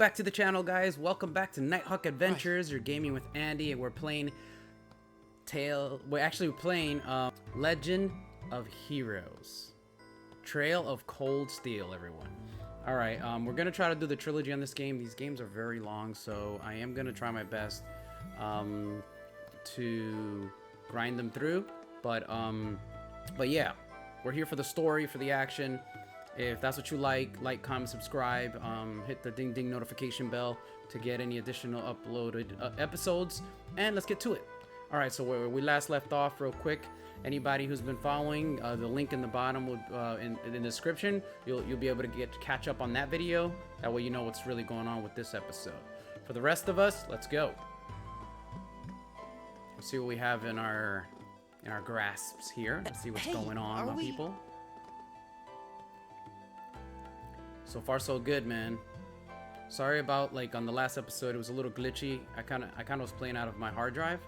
back to the channel, guys. Welcome back to Nighthawk Adventures. You're gaming with Andy, and we're playing We're playing Legend of Heroes, Trail of Cold Steel, everyone. All right, we're gonna try to do the trilogy on this game. These games are very long, so I am gonna try my best to grind them through. But yeah, we're here for the story, for the action. If that's what you like, comment, subscribe, hit the ding ding notification bell to get any additional uploaded episodes, and let's get to it. All right, so where we last left off, real quick, anybody who's been following, the link in the bottom would in the description, you'll be able to catch up on that video. That way you know what's really going on with this episode. For the rest of us, let's go. Let's see what we have in our grasps here. Let's see what's going on, my people. So far, so good, man. Sorry about, like, on the last episode, it was a little glitchy. I kind of was playing out of my hard drive.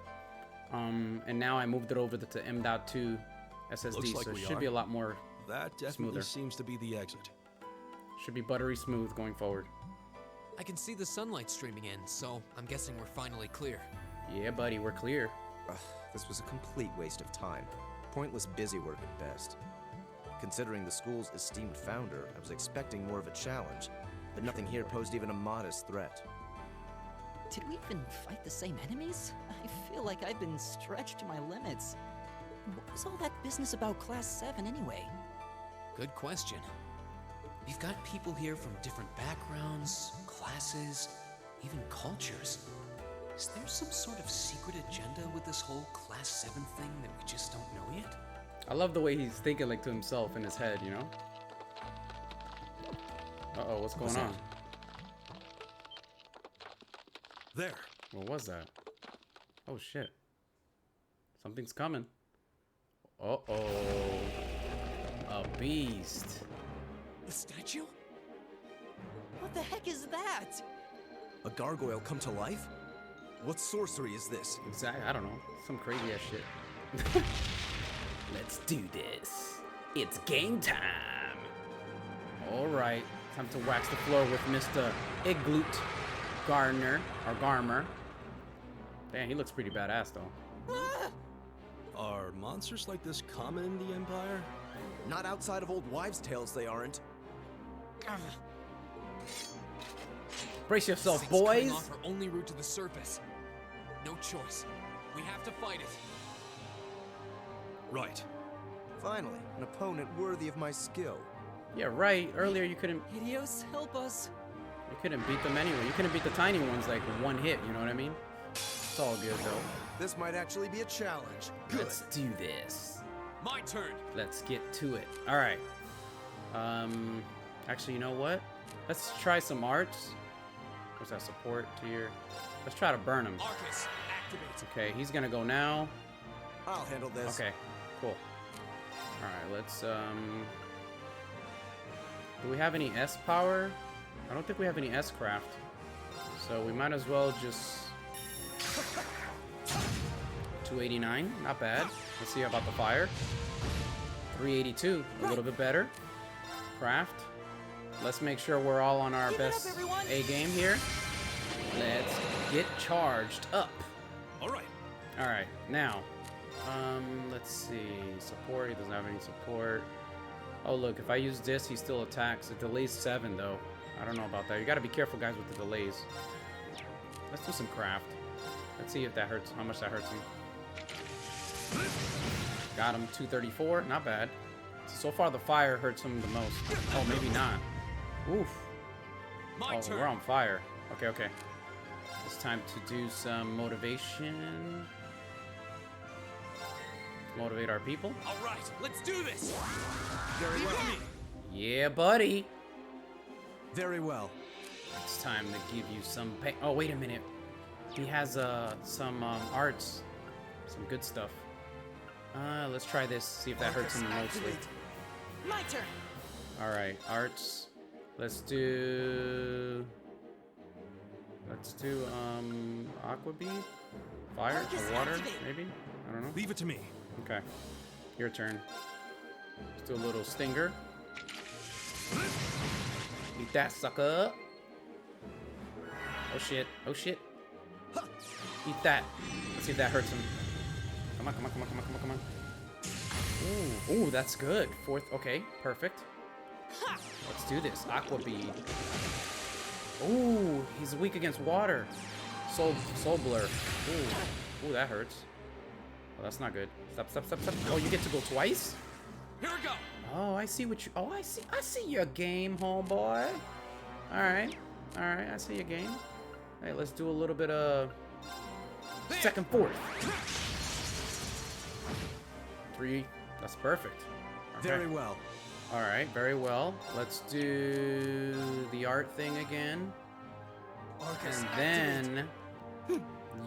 And now I moved it over to M.2 SSD, so it should be a lot more That definitely smoother. seems to be the exit. Should be buttery smooth going forward. I can see the sunlight streaming in, so I'm guessing we're finally clear. Yeah, buddy, we're clear. This was a complete waste of time. Pointless busywork at best. Considering the school's esteemed founder, I was expecting more of a challenge, but nothing here posed even a modest threat. Did we even fight the same enemies? I feel like I've been stretched to my limits. What was all that business about Class 7 anyway? Good question. We've got people here from different backgrounds, classes, even cultures. Is there some sort of secret agenda with this whole Class 7 thing that we just don't know yet? I love the way he's thinking, like, to himself in his head, you know? Uh-oh, what's going on? There. What was that? Oh, shit. Something's coming. Uh-oh. A beast. The statue? What the heck is that? A gargoyle come to life? What sorcery is this? Exactly. I don't know. Some crazy ass shit. Let's do this. It's game time. All right. Time to wax the floor with Mr. Iglute Garmr. Damn, he looks pretty badass, though. Are monsters like this common in the Empire? Not outside of old wives' tales, they aren't. Brace yourself, Thing's boys. cutting off our only route to the surface. No choice. We have to fight it. Right. Finally, an opponent worthy of my skill. Yeah, right. Earlier you couldn't Help us. beat them anyway. You couldn't beat the tiny ones like one hit. You know what I mean? It's all good though. This might actually be a challenge. Good. Let's do this. My turn. Let's get to it. All right. Actually, you know what? Let's try some arts. What's that support to your? Let's try to burn him. Arcus, activate. Okay, he's gonna go now. I'll handle this. Okay, cool. All right, let's do we have any S power? I don't think we have any S craft. So we might as well just 289, not bad. Let's see about the fire. 382, a little bit better. Craft. Let's make sure we're all on our best A game here. Let's get charged up. All right. All right, now, let's see. Support, he doesn't have any support. Oh, look, if I use this, he still attacks. It delays 7, though. I don't know about that. You gotta be careful, guys, with the delays. Let's do some craft. Let's see if that hurts, how much that hurts him. Got him, 234, not bad. So far, the fire hurts him the most. Oh, maybe not. Oof. My turn. We're on fire. Okay, okay. It's time to do some motivation. Motivate our people. All right, let's do this. Very well. Yeah, buddy. Very well. It's time to give you some pay. Oh, wait a minute. He has some arts. Some good stuff. Let's try this. See if that hurts him mostly. My turn. Alright, arts. Let's do aqua bead? Fire or water, maybe? I don't know. Leave it to me. Okay. Your turn. Let's do a little stinger. Eat that, sucker. Oh shit. Oh shit. Eat that. Let's see if that hurts him. Come on, come on, come on, come on, come on, come on. Ooh, ooh, that's good. Fourth, okay, perfect. Let's do this. Aqua bead. Ooh, he's weak against water. Soul blur. Ooh, ooh, that hurts. Oh, that's not good. Stop, stop, stop, stop. Oh, you get to go twice? Here we go. Oh, I see what you. Oh, I see your game, homeboy. All right, I see your game. Hey, let's do a little bit of second, fourth. 3. That's perfect. Okay. Very well. All right, very well. Let's do the art thing again, and then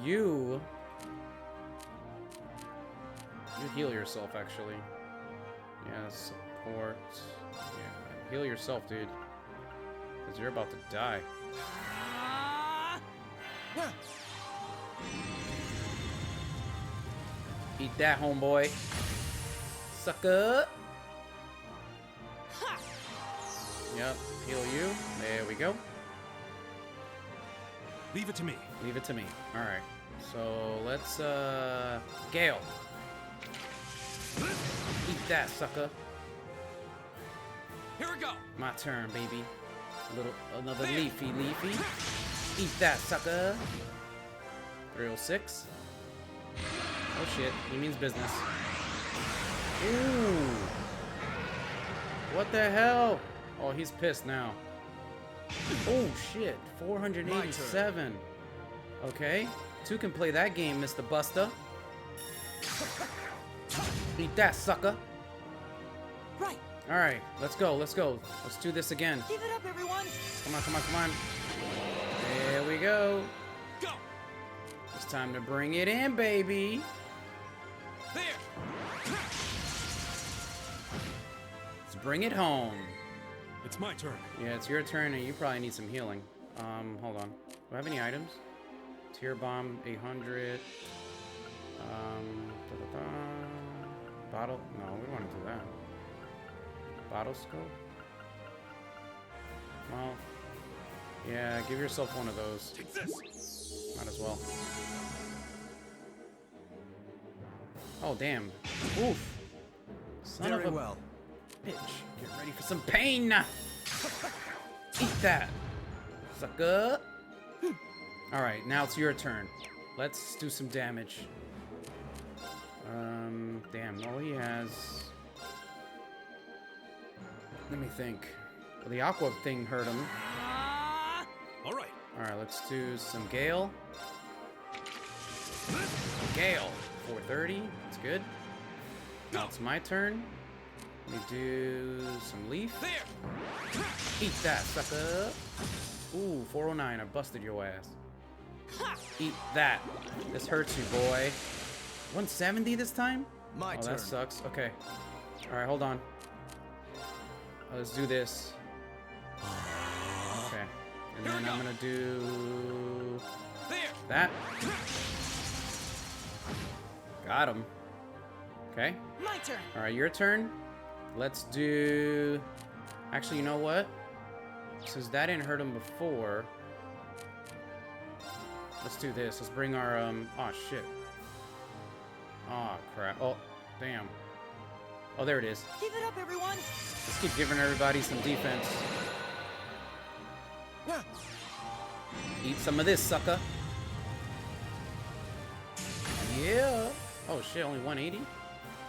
you heal yourself. Actually, yeah, support. Yeah, heal yourself, dude, because you're about to die. Eat that, homeboy. Sucker. Yep, heal you. There we go. Leave it to me. Leave it to me. Alright. So let's Gale. Eat that, sucker. Here we go. My turn, baby. Another leafy. Eat that, sucker. 306. Oh shit, he means business. Ooh. What the hell? Oh, he's pissed now. Oh shit, 487. Okay, 2 can play that game, Mr. Buster. Eat that, sucker. Right. All right, let's go. Let's do this again. Give it up, everyone. Come on, come on, come on. There we go. Go. It's time to bring it in, baby. There. Let's bring it home. It's my turn. Yeah, it's your turn, and you probably need some healing. Hold on. Do I have any items? Tear bomb, 800. Bottle? No, we don't want to do that. Bottle scope? Well, yeah, give yourself one of those. Take this. Might as well. Oh, damn. Oof. Son Very of a well. bitch. Get ready for some pain. Eat that, sucker. All right, now it's your turn. Let's do some damage. Damn, all he has... Let me think. Well, the aqua thing hurt him. All right. All right, let's do some Gale. Gale, 430. That's good. Now it's my turn. Let me do some leaf. There. Eat that, sucker. Ooh, 409. I busted your ass. Eat that. This hurts you, boy. 170 this time? My Oh, turn. that sucks. Okay. All right, hold on. Let's do this. Okay. And then I'm gonna do There. that. Got him. Okay. My turn. All right, your turn. Let's do... Actually, you know what? Since that didn't hurt him before, let's do this. Let's bring our, oh, shit. Oh, crap. Oh, damn. Oh, there it is. Give it up, everyone. Let's keep giving everybody some defense. Eat some of this, sucker. Yeah. Oh, shit, only 180?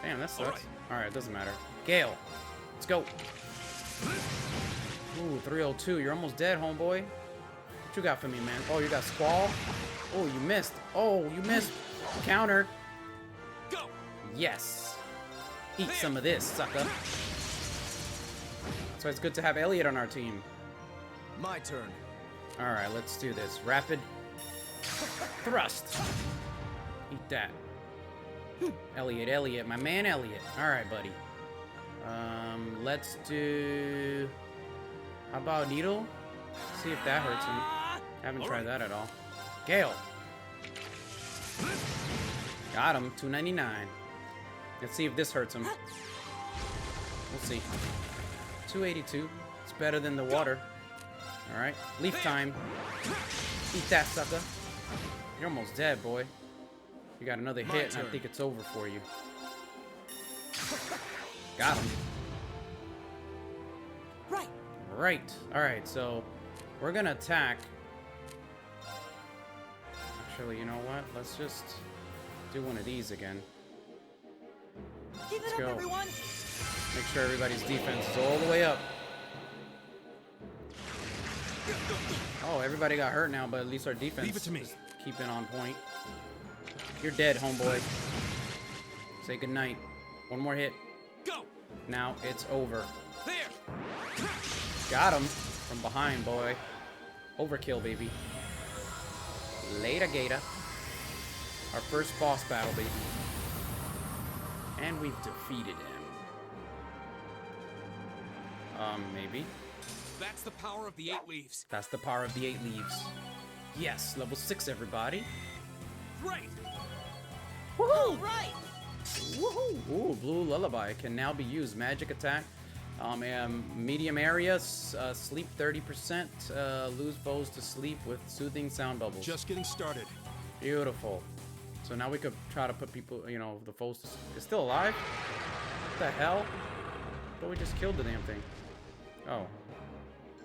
Damn, that sucks. All right, doesn't matter. Gale, let's go. Ooh, 302. You're almost dead, homeboy. What you got for me, man? Oh, you got Squall? Oh, you missed. Oh, you missed. Counter. Go. Yes. Eat some of this, sucker. So it's good to have Elliot on our team. My turn. All right, let's do this. Rapid thrust. Eat that. Elliot, my man Elliot. All right, buddy. Let's do... How about Needle? See if that hurts him. Haven't tried that at all. Gale. Got him. 299. Let's see if this hurts him. We'll see. 282. It's better than the water. All right. Leaf time. Eat that, sucker. You're almost dead, boy. You got another hit, and I think it's over for you. Got him. Right. Right. Alright, so we're gonna attack. Actually, you know what? Let's just do one of these again. Keep it Let's up, go. everyone. Make sure everybody's defense is all the way up. Oh, everybody got hurt now, but at least our defense is keeping on point. You're dead, homeboy. Say goodnight. One more hit. Go! Now it's over. There! Got him from behind, boy. Overkill, baby. Later, Gator. Our first boss battle, baby. And we've defeated him. Maybe. That's the power of the 8 leaves. That's the power of the 8 leaves. Yes, level 6, everybody. Great! Woohoo! Right. Woohoo! Ooh, blue lullaby can now be used. Magic attack. Medium area, sleep 30%. Lose foes to sleep with soothing sound bubbles. Just getting started. Beautiful. So now we could try to put people, you know, the foes to... It's still alive? What the hell? I thought we just killed the damn thing. Oh.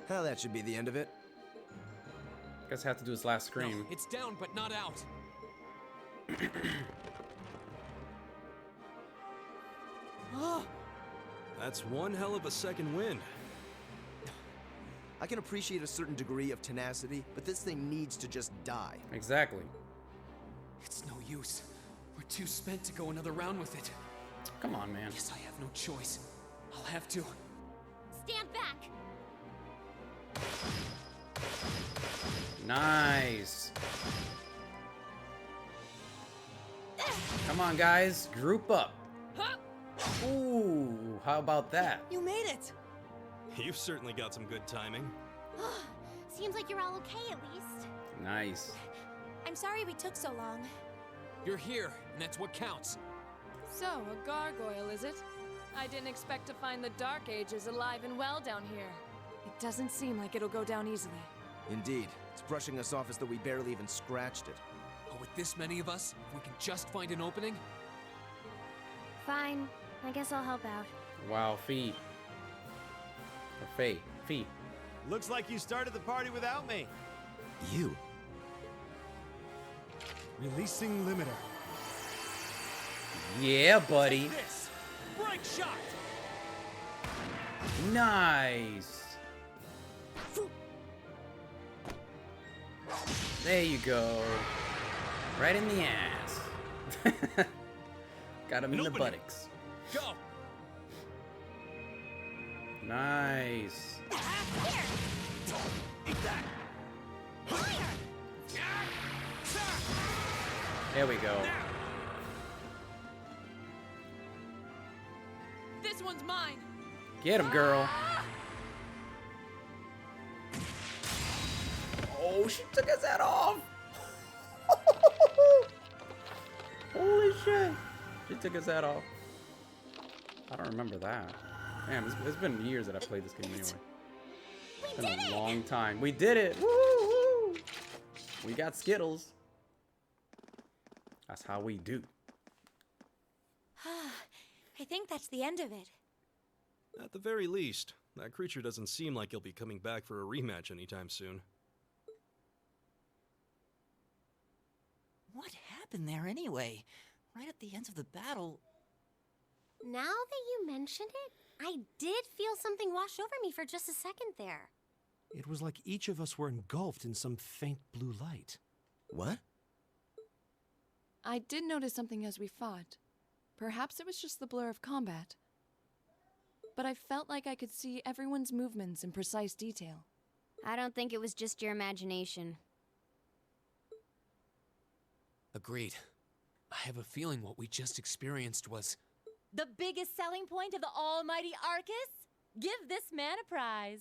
Hell, that should be the end of it. Guess I have to do his last No, scream. it's down, but not out. That's one hell of a second wind. I can appreciate a certain degree of tenacity, but this thing needs to just die. Exactly. It's no use. We're too spent to go another round with it. Come on, man. Guess I have no choice. I'll have to. Stand back. Nice. Come on, guys. Group up. Ooh, how about that? You made it. You've certainly got some good timing. Seems like you're all okay at least. Nice. I'm sorry we took so long. You're here, and that's what counts. So, a gargoyle, is it? I didn't expect to find the Dark Ages alive and well down here. It doesn't seem like it'll go down easily. Indeed. It's brushing us off as though we barely even scratched it. But with this many of us, if we can just find an opening. Fine. I guess I'll help out. Wow, Fee. Or Faye. Fee. Looks like you started the party without me. You? Releasing limiter. Yeah, buddy. This! Break shot! Nice. There you go. Right in the ass. Got him in the opening. buttocks. Go! Nice. Eat that! There we go. This one's mine! Get him, girl. Oh, she took his head off. Holy shit. She took his head off. I don't remember that. Damn, it's been years that I played this game anyway. It's been a long time. We did it. Woo-hoo. We got Skittles. That's how we do. I think that's the end of it. At the very least, that creature doesn't seem like he'll be coming back for a rematch anytime soon. What happened there anyway? Right at the end of the battle. Now that you mention it, I did feel something wash over me for just a second there. It was like each of us were engulfed in some faint blue light. What? I did notice something as we fought. Perhaps it was just the blur of combat. But I felt like I could see everyone's movements in precise detail. I don't think it was just your imagination. Agreed. I have a feeling what we just experienced was... The biggest selling point of the almighty Arcus? Give this man a prize.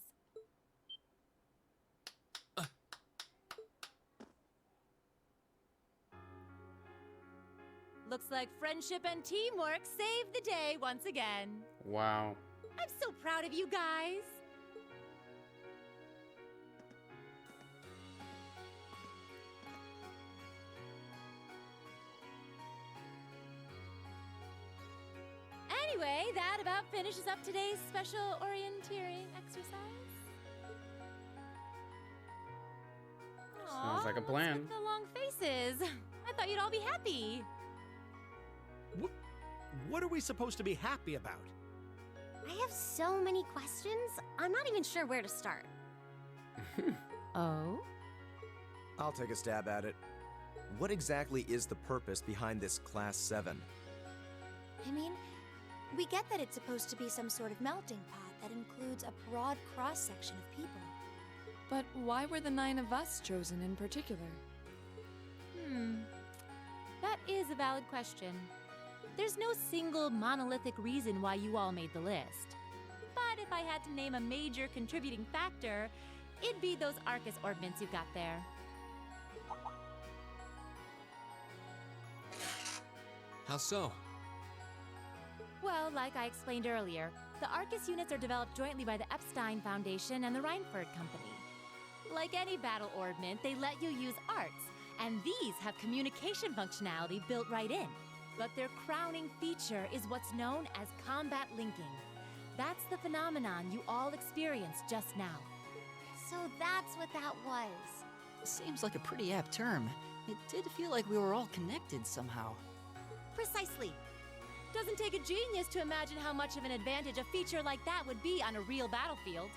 Looks like friendship and teamwork saved the day once again. Wow. I'm so proud of you guys. Anyway, that about finishes up today's special orienteering exercise. Sounds like a What's plan. with the long faces? I thought you'd all be happy. What are we supposed to be happy about? I have so many questions, I'm not even sure where to start. Oh? I'll take a stab at it. What exactly is the purpose behind this Class 7? I mean, we get that it's supposed to be some sort of melting pot that includes a broad cross-section of people. But why were the 9 of us chosen in particular? That is a valid question. There's no single monolithic reason why you all made the list. But if I had to name a major contributing factor, it'd be those Arcus orbments you've got there. How so? Well, like I explained earlier, the Arcus units are developed jointly by the Epstein Foundation and the Reinford Company. Like any battle orbment, they let you use arts, and these have communication functionality built right in. But their crowning feature is what's known as combat linking. That's the phenomenon you all experienced just now. So that's what that was. Seems like a pretty apt term. It did feel like we were all connected somehow. Precisely. Doesn't take a genius to imagine how much of an advantage a feature like that would be on a real battlefield.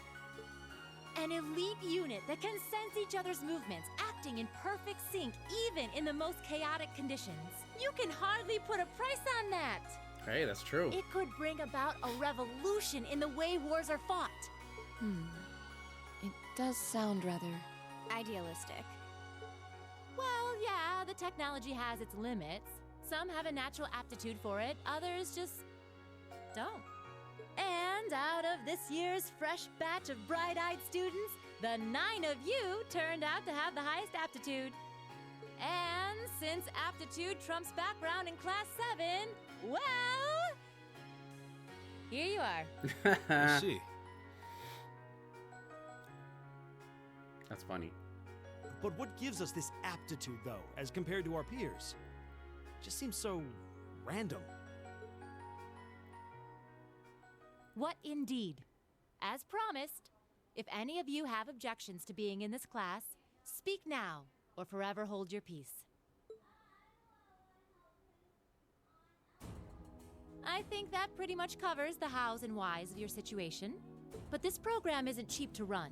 An elite unit that can sense each other's movements, acting in perfect sync even in the most chaotic conditions. You can hardly put a price on that. Hey, that's true. It could bring about a revolution in the way wars are fought. It does sound rather... Idealistic. Well, yeah, the technology has its limits. Some have a natural aptitude for it, others just don't. And out of this year's fresh batch of bright-eyed students, the 9 of you turned out to have the highest aptitude. And since aptitude trumps background in Class 7, well, here you are. I see. That's funny. But what gives us this aptitude, though, as compared to our peers? Just seems so random. What indeed? As promised, if any of you have objections to being in this class, speak now or forever hold your peace. I think that pretty much covers the hows and whys of your situation. But this program isn't cheap to run,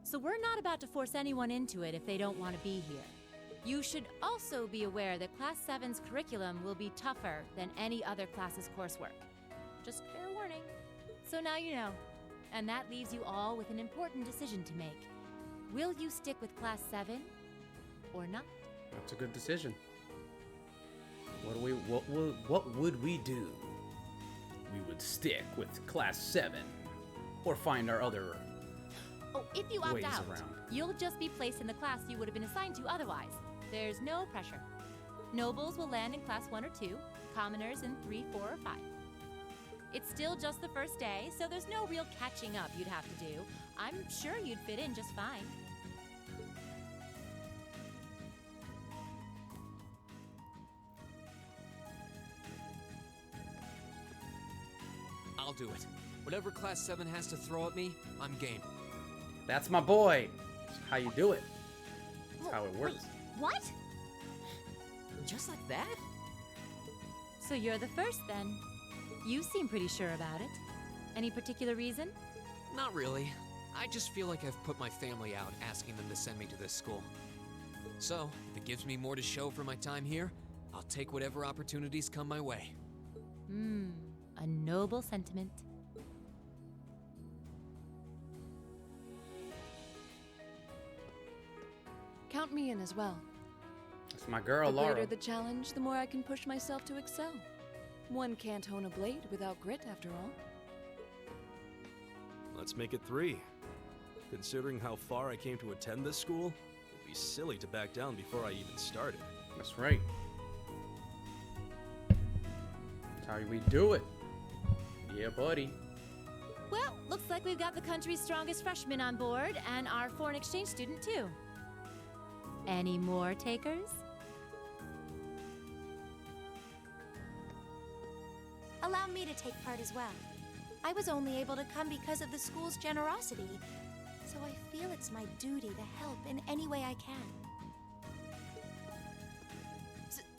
so we're not about to force anyone into it if they don't want to be here. You should also be aware that Class 7's curriculum will be tougher than any other class's coursework. Just fair warning. So now you know, and that leaves you all with an important decision to make. Will you stick with Class 7 or not? That's a good decision. What would we do? We would stick with Class 7 or find our other Oh, if you opt ways out, around. you'll just be placed in the class you would have been assigned to otherwise. There's no pressure. Nobles will land in Class 1 or 2, commoners in 3, 4, or 5. It's still just the first day, so there's no real catching up you'd have to do. I'm sure you'd fit in just fine. I'll do it. Whatever Class 7 has to throw at me, I'm game. That's my boy. That's how you do it. That's how it works. Wait, what? Just like that? So you're the first then. You seem pretty sure about it. Any particular reason? Not really. I just feel like I've put my family out asking them to send me to this school. So, if it gives me more to show for my time here, I'll take whatever opportunities come my way. A noble sentiment. Count me in as well. That's my girl, The Laura. greater the challenge, the more I can push myself to excel. One can't hone a blade without grit, after all. Let's make it 3. Considering how far I came to attend this school, it'd be silly to back down before I even started. That's right. That's how we do it. Yeah, buddy. Well, looks like we've got the country's strongest freshman on board and our foreign exchange student too. Any more takers? allow me to take part as well. I was only able to come because of the school's generosity, so I feel it's my duty to help in any way I can.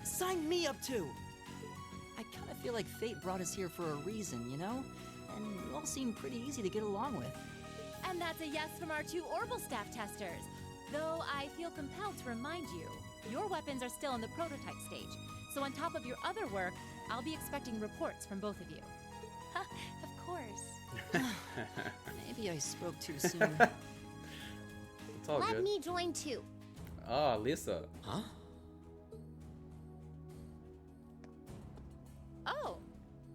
Sign me up too! I kind of feel like fate brought us here for a reason, you know? And you all seem pretty easy to get along with. And that's a yes from our 2 Orbital staff testers. Though I feel compelled to remind you, your weapons are still in the prototype stage. So on top of your other work, I'll be expecting reports from both of you. Of course. Maybe I spoke too soon. It's all Let good. me join too. Oh, Lisa. Huh? Oh,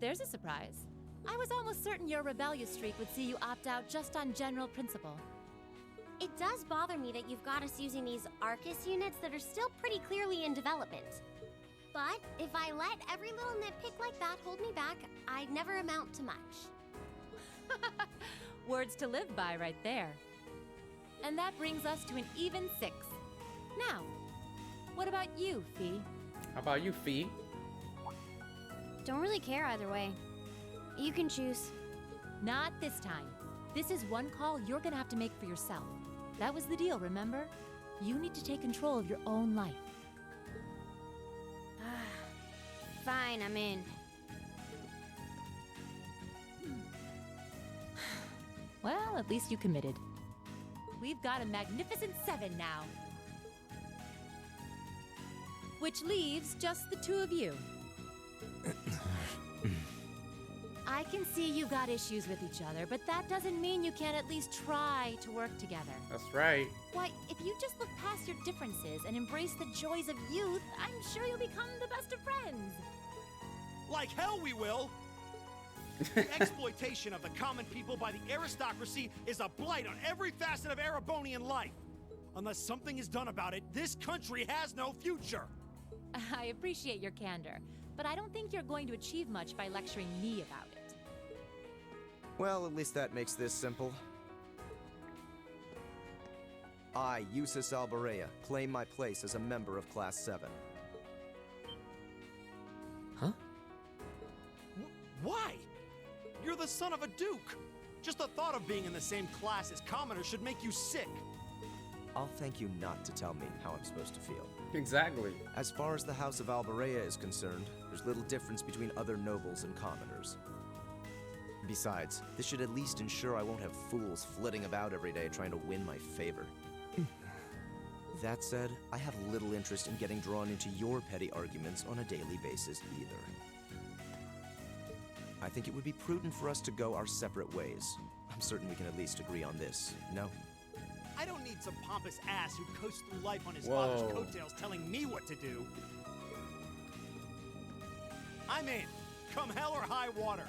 there's a surprise. I was almost certain your rebellious streak would see you opt out just on general principle. It does bother me that you've got us using these Arcus units that are still pretty clearly in development. But if I let every little nitpick like that hold me back, I'd never amount to much. Words to live by right there. And that brings us to an even 6. Now, what about you, Fee? How about you, Fee? Don't really care either way. You can choose. Not this time. This is one call you're gonna have to make for yourself. That was the deal, remember? You need to take control of your own life. Fine, I'm in. Well, at least you committed. We've got a magnificent 7 now. Which leaves just the 2 of you. I can see you got issues with each other, but that doesn't mean you can't at least try to work together. That's right. Why, if you just look past your differences and embrace the joys of youth, I'm sure you'll become the best of friends. Like hell we will! The exploitation of the common people by the aristocracy is a blight on every facet of Erebonian life. Unless something is done about it, this country has no future. I appreciate your candor, but I don't think you're going to achieve much by lecturing me about it. Well, at least that makes this simple. I, Eustace Alborea, claim my place as a member of Class 7. Huh? Why? You're the son of a duke. Just the thought of being in the same class as commoners should make you sick. I'll thank you not to tell me how I'm supposed to feel. Exactly. As far as the House of Alborea is concerned, there's little difference between other nobles and commoners. Besides, this should at least ensure I won't have fools flitting about every day trying to win my favor. That said, I have little interest in getting drawn into your petty arguments on a daily basis either. I think it would be prudent for us to go our separate ways. I'm certain we can at least agree on this, no? I don't need some pompous ass who coasts through life on his Whoa. father's coattails telling me what to do. I'm in, come hell or high water.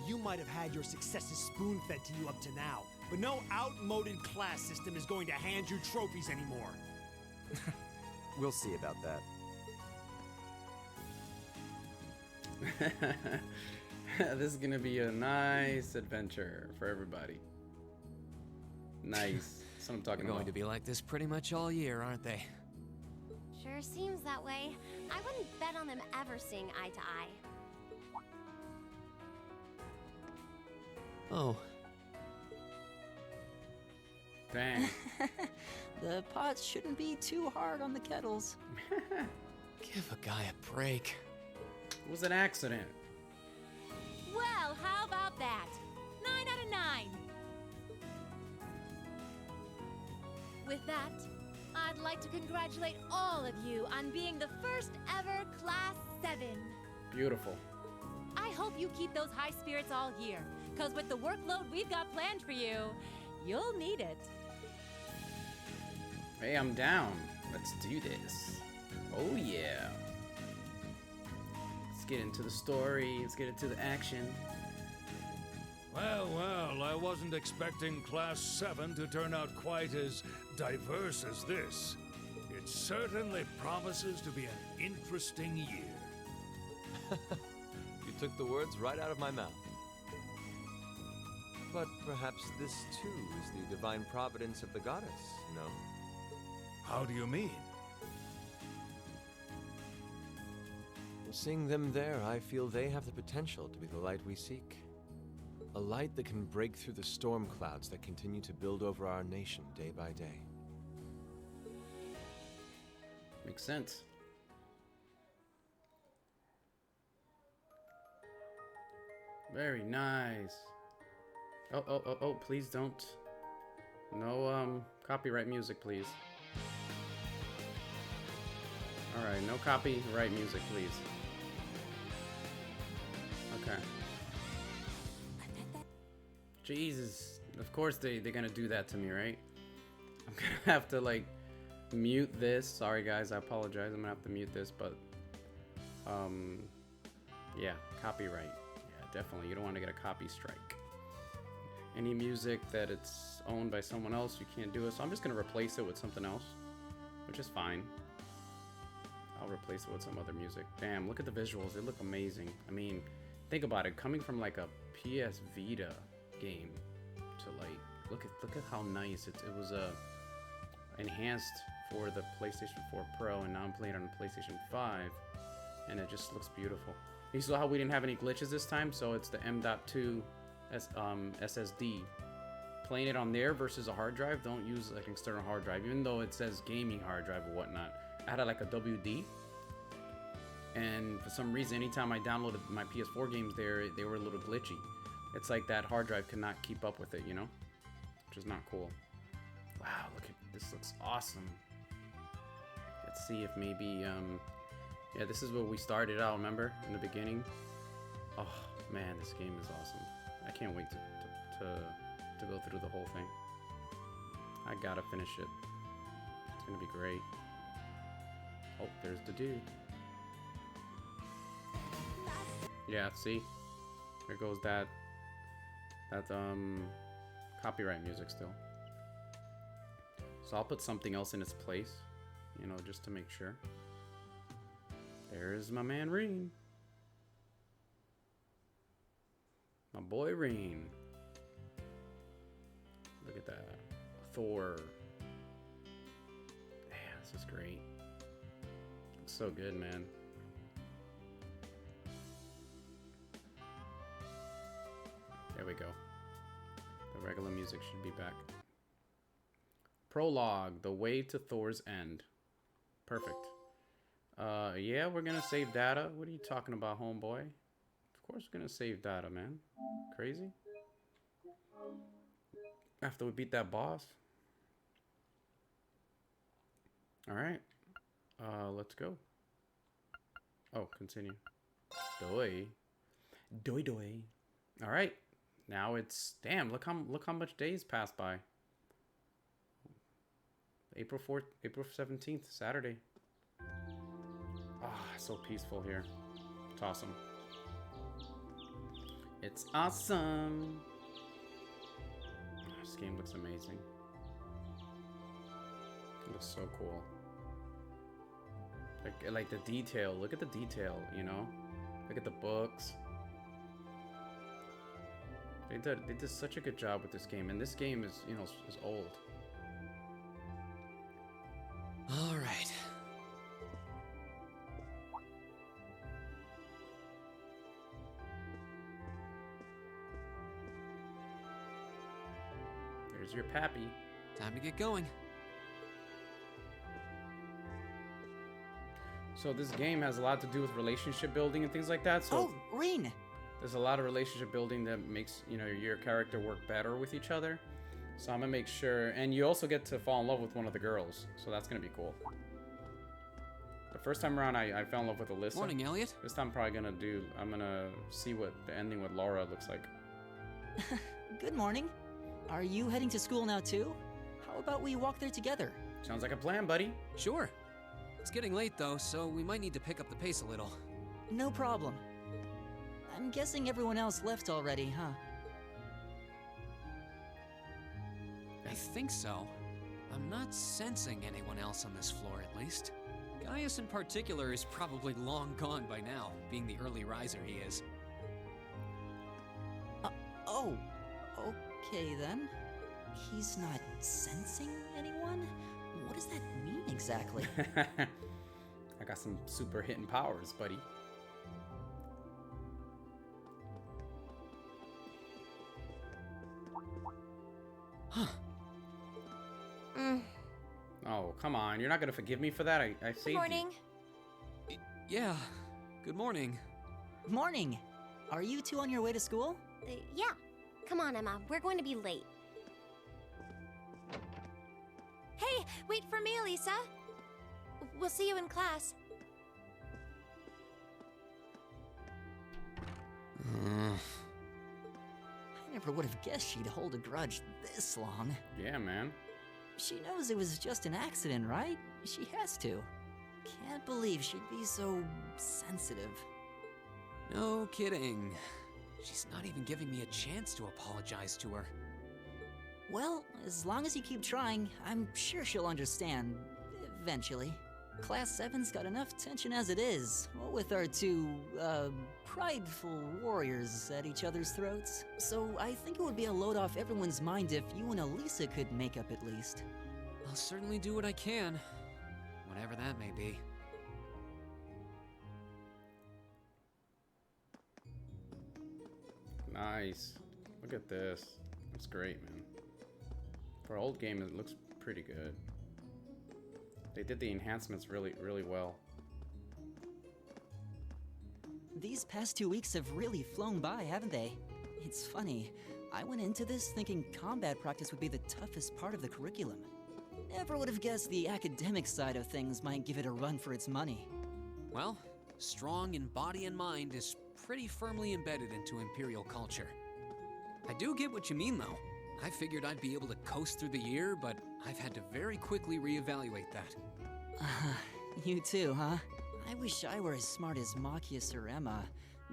You might have had your successes spoon-fed to you up to now, but no outmoded class system is going to hand you trophies anymore. We'll see about that. This is gonna be a nice adventure for everybody. Nice. That's what I'm talking They're going about. to be like this pretty much all year, aren't they? Sure seems that way. I wouldn't bet on them ever seeing eye to eye. Oh, Dang. The pots shouldn't be too hard on the kettles. give a guy a break. It was an accident. Well, how about that? 9 out of 9. With that, I'd like to congratulate all of you on being the first ever Class 7. Beautiful. I hope you keep those high spirits all year, because with the workload we've got planned for you, you'll need it. Hey, I'm down. Let's do this. Oh, yeah. Let's get into the story. Let's get into the action. Well, well, I wasn't expecting Class 7 to turn out quite as diverse as this. It certainly promises to be an interesting year. You took the words right out of my mouth. But perhaps this too is the divine providence of the goddess, no? How do you mean? Seeing them there, I feel they have the potential to be the light we seek. A light that can break through the storm clouds that continue to build over our nation day by day. Makes sense. Very nice. Oh, please don't. No, copyright music, please. Alright, no copyright music, please. Okay. Jesus. Of course they're gonna do that to me, right? I'm gonna have to, like, mute this. Sorry, guys, I apologize. I'm gonna have to mute this, but... yeah, copyright. Yeah, definitely. You don't want to get a copy strike. Any music that it's owned by someone else, you can't do it. So I'm just gonna replace it with something else, which is fine. I'll replace it with some other music. Damn, look at the visuals. They look amazing. I mean, think about it. Coming from like a PS Vita game to like, look at how nice it was. Enhanced for the PlayStation 4 Pro, and now I'm playing it on the PlayStation 5, and it just looks beautiful. You saw how we didn't have any glitches this time, so it's the M.2 SSD. Playing it on there versus a hard drive, don't use like an external hard drive, even though it says gaming hard drive or whatnot. I had like a WD, and for some reason, anytime I downloaded my PS4 games there, they were a little glitchy. It's like that hard drive could not keep up with it, you know? Which is not cool. Wow, look at this, looks awesome. Let's see if maybe, yeah, this is where we started out, remember? In the beginning. Oh, man, this game is awesome. I can't wait to go through the whole thing. I gotta finish it. It's gonna be great. Oh, there's the dude. Yeah, see? There goes that copyright music still. So I'll put something else in its place, you know, just to make sure. There's my man Reen. My boy Reen. Look at that. Thor. Man, this is great. Looks so good, man. There we go. The regular music should be back. Prologue, The Way to Thor's End. Perfect. Yeah, we're gonna save data. What are you talking about, homeboy? Of course we're gonna save data, man. Crazy? After we beat that boss. Alright. Let's go. Oh, continue. Doi. Doi doi. Alright. Now it's... Damn, look how much days passed by. April 4th, April 17th, Saturday. Ah, so peaceful here. It's awesome. It's awesome. This game looks amazing. It looks so cool. Like the detail. Look at the detail, you know? Look at the books. They did such a good job with this game, and this game is, you know, is old. All right. There's your pappy. Time to get going. So this game has a lot to do with relationship building and things like that. So Oh, Reen! there's a lot of relationship building that makes, you know, your character work better with each other. So I'm gonna make sure, and you also get to fall in love with one of the girls, so that's gonna be cool. The first time around, I fell in love with Alyssa. Morning, Elliot. This time I'm gonna see what the ending with Laura looks like. Good morning. Are you heading to school now too? How about we walk there together? Sounds like a plan, buddy. Sure. It's getting late though, so we might need to pick up the pace a little. No problem. I'm guessing everyone else left already, huh? I think so. I'm not sensing anyone else on this floor, at least. Gaius in particular is probably long gone by now, being the early riser he is. Oh, okay then. He's not sensing anyone? What does that mean exactly? I got some super hidden powers, buddy. Huh. Oh, come on. You're not gonna forgive me for that? I saved Good morning. Yeah. Good morning. Morning. Are you two on your way to school? Yeah. Come on, Emma. We're going to be late. Hey, wait for me, Elisa. We'll see you in class. I never would have guessed she'd hold a grudge this long. Yeah, man. She knows it was just an accident, right? She has to. Can't believe she'd be so sensitive. No kidding. She's not even giving me a chance to apologize to her. Well, as long as you keep trying, I'm sure she'll understand. Eventually. Class 7's got enough tension as it is, with our two, prideful warriors at each other's throats. So I think it would be a load off everyone's mind if you and Elisa could make up at least. I'll certainly do what I can, whatever that may be. Nice. Look at this. That's great, man. For an old game, it looks pretty good. They did the enhancements really, really well. These past 2 weeks have really flown by, haven't they? It's funny. I went into this thinking combat practice would be the toughest part of the curriculum. Never would have guessed the academic side of things might give it a run for its money. Well, strong in body and mind is pretty firmly embedded into Imperial culture. I do get what you mean, though. I figured I'd be able to coast through the year, but I've had to very quickly reevaluate that. You too, huh? I wish I were as smart as Machias or Emma.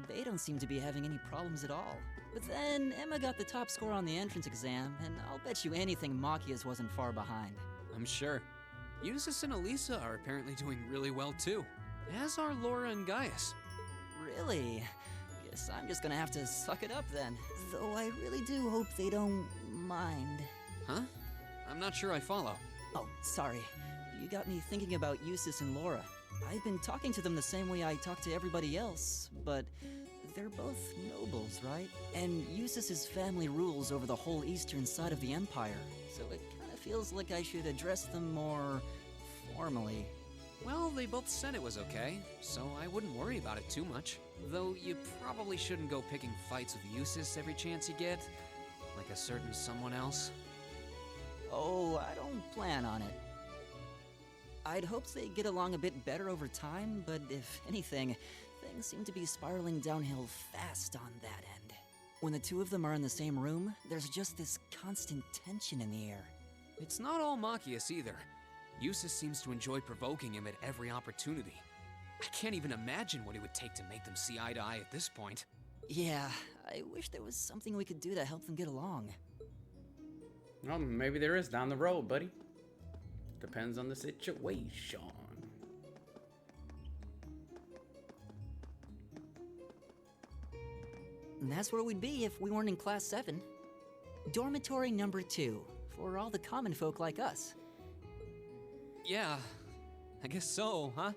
They don't seem to be having any problems at all. But then, Emma got the top score on the entrance exam, and I'll bet you anything Machias wasn't far behind. I'm sure. Eustace and Elisa are apparently doing really well too, as are Laura and Gaius. Really? Guess I'm just gonna have to suck it up then. Though I really do hope they don't mind. Huh? I'm not sure I follow. Oh, sorry. You got me thinking about Eustace and Laura. I've been talking to them the same way I talk to everybody else, but they're both nobles, right? And Eustace's family rules over the whole eastern side of the Empire, so it kind of feels like I should address them more formally. Well, they both said it was okay, so I wouldn't worry about it too much. Though you probably shouldn't go picking fights with Eustace every chance you get, like a certain someone else. Oh, I don't plan on it. I'd hoped they'd get along a bit better over time, but if anything, things seem to be spiraling downhill fast on that end. When the two of them are in the same room, there's just this constant tension in the air. It's not all Machias either. Eustace seems to enjoy provoking him at every opportunity. I can't even imagine what it would take to make them see eye to eye at this point. Yeah, I wish there was something we could do to help them get along. Well, maybe there is down the road, buddy. Depends on the situation. And that's where we'd be if we weren't in Class 7. Dormitory number 2, for all the common folk like us. Yeah, I guess so, huh?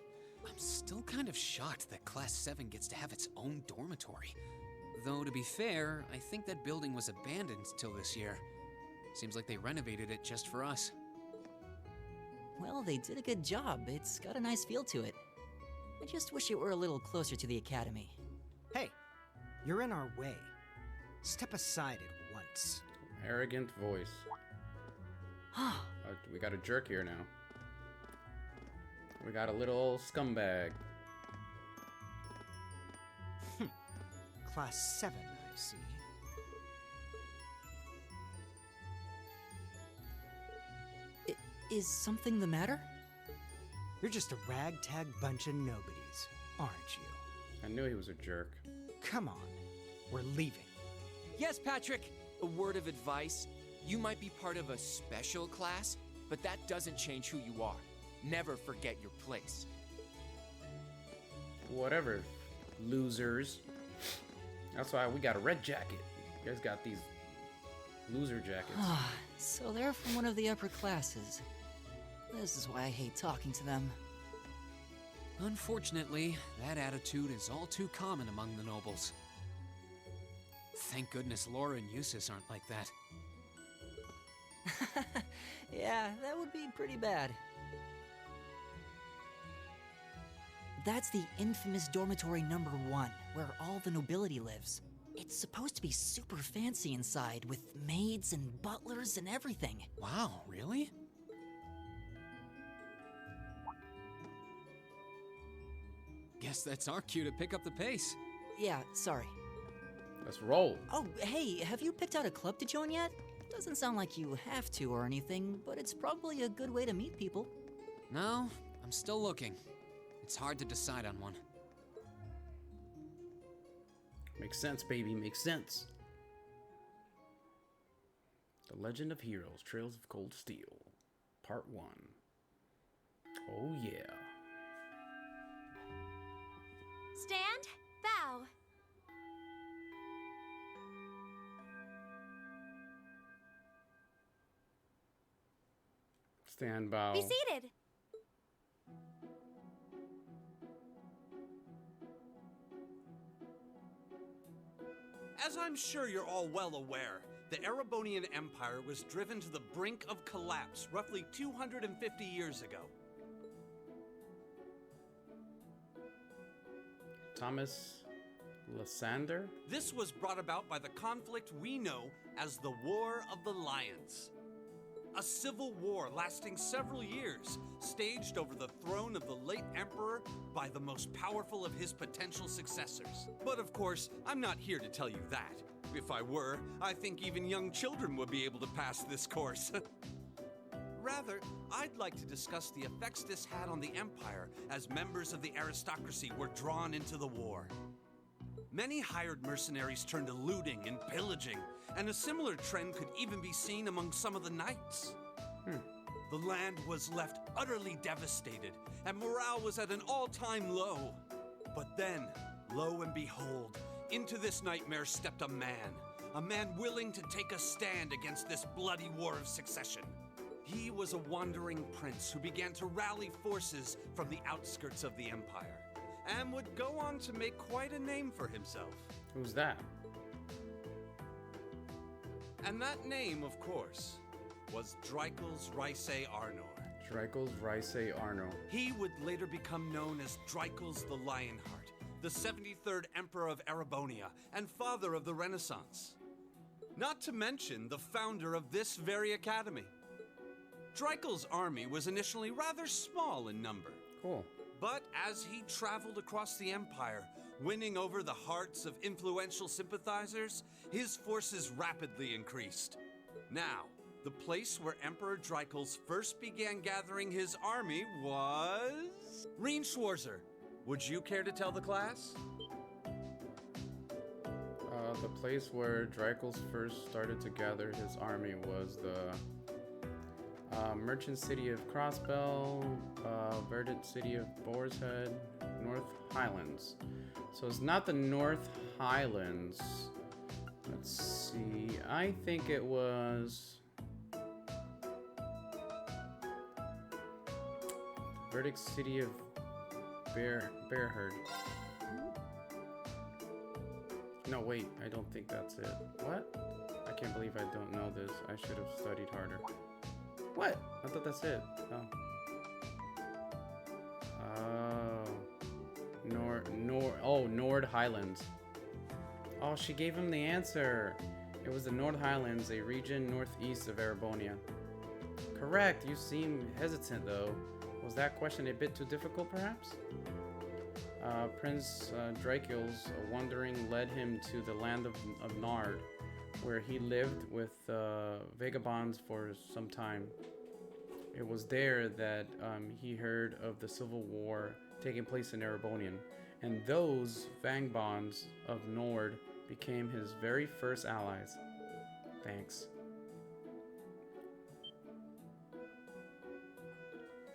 I'm still kind of shocked that Class 7 gets to have its own dormitory. Though, to be fair, I think that building was abandoned till this year. Seems like they renovated it just for us. Well, they did a good job. It's got a nice feel to it. I just wish it were a little closer to the academy. Hey, you're in our way. Step aside at once. Arrogant voice. We got a jerk here now. We got a little scumbag. Class 7, I see. Is something the matter? You're just a ragtag bunch of nobodies, aren't you? I knew he was a jerk. Come on, we're leaving. Yes, Patrick! A word of advice. You might be part of a special class, but that doesn't change who you are. Never forget your place. Whatever, losers. That's why we got a red jacket. You guys got these loser jackets. So they're from one of the upper classes. This is why I hate talking to them. Unfortunately, that attitude is all too common among the nobles. Thank goodness Laura and Eustace aren't like that. Yeah, that would be pretty bad. That's the infamous dormitory number 1, where all the nobility lives. It's supposed to be super fancy inside, with maids and butlers and everything. Wow, really? Guess that's our cue to pick up the pace. Yeah, sorry. Let's roll. Oh, hey, have you picked out a club to join yet? Doesn't sound like you have to or anything, but it's probably a good way to meet people. No, I'm still looking. It's hard to decide on one. Makes sense, baby. Makes sense. The Legend of Heroes, Trails of Cold Steel, Part 1. Oh, yeah. Stand, bow. Stand bow. Be seated. As I'm sure you're all well aware, the Erebonian Empire was driven to the brink of collapse roughly 250 years ago. Thomas Lysander? This was brought about by the conflict we know as the War of the Lions. A civil war lasting several years, staged over the throne of the late emperor by the most powerful of his potential successors. But of course, I'm not here to tell you that. If I were, I think even young children would be able to pass this course. Rather, I'd like to discuss the effects this had on the Empire as members of the aristocracy were drawn into the war. Many hired mercenaries turned to looting and pillaging, and a similar trend could even be seen among some of the knights. The land was left utterly devastated, and morale was at an all-time low. But then, lo and behold, into this nightmare stepped a man willing to take a stand against this bloody war of succession. He was a wandering prince who began to rally forces from the outskirts of the Empire, and would go on to make quite a name for himself. Who's that? And that name, of course, was Dreikel's Rice Arnor. Dreikel's Rice Arno. He would later become known as Dreikel's the Lionheart, the 73rd Emperor of Erebonia and father of the Renaissance. Not to mention the founder of this very academy. Dreikel's army was initially rather small in number. Cool. But as he traveled across the Empire, winning over the hearts of influential sympathizers, his forces rapidly increased. Now, the place where Emperor Dreikel's first began gathering his army was... Reen Schwarzer, would you care to tell the class? The place where Dreikel's first started to gather his army was the merchant city of Crossbell, verdant city of Boar's Head, North Highlands. So it's not the North Highlands. Let's see. I think it was verdict city of Bearherd. No, wait. I don't think that's it. What? I can't believe I don't know this. I should have studied harder. What? I thought that's it. Oh. Nord Highlands. Oh, she gave him the answer. It was the Nord Highlands, a region northeast of Erebonia. Correct. You seem hesitant, though. Was that question a bit too difficult, perhaps? Prince Dreikel's wandering led him to the land of Nard, where he lived with vagabonds for some time. It was there that he heard of the civil war taking place in Erebonia, and those vagabonds of Nord became his very first allies. Thanks.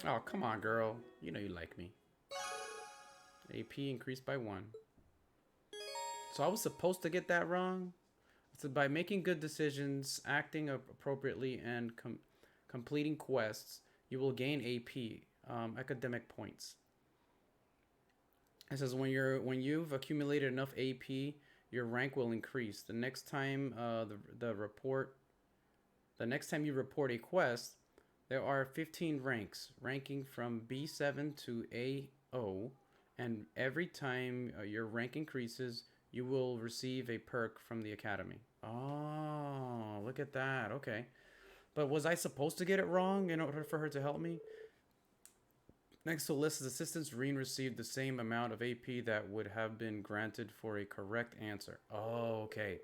Oh, come on, girl. You know you like me. AP increased by 1. So I was supposed to get that wrong? So by making good decisions, acting appropriately, and completing quests, you will gain AP, academic points. It says when you've accumulated enough AP, your rank will increase. The next time the The next time you report a quest, there are 15 ranks, ranking from B7 to AO, and every time your rank increases, you will receive a perk from the academy. Oh, look at that. Okay. But was I supposed to get it wrong in order for her to help me? Next to Alyssa's assistance, Reen received the same amount of AP that would have been granted for a correct answer. Oh, okay.